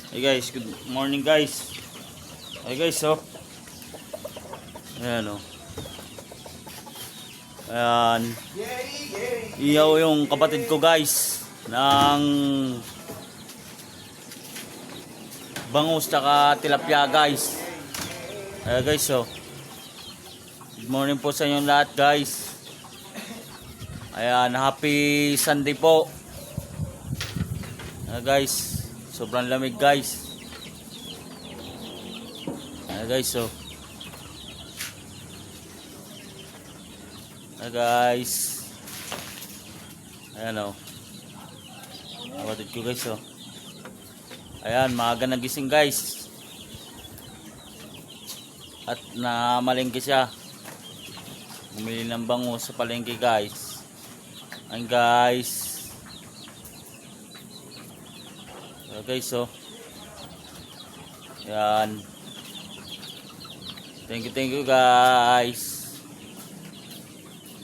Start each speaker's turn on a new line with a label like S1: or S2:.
S1: Hey guys, good morning guys. Hey guys, oh. Ayan, oh. Ayan. Iyaw yung kapatid ko guys ng bangus tsaka tilapia guys. Ayan guys, oh. Good morning po sa inyo lahat guys. Ayan, happy Sunday po. Ayan guys, sobrang lamig guys. Ayan guys, oh. Ayan guys. Ayan, oh. Kapatid ko guys, oh. Ayan, maaga nagising guys. At namalengke siya. Bumili ng bangus sa palengke guys. Ayan guys. Ayan guys, oh. Ayan. Thank you guys.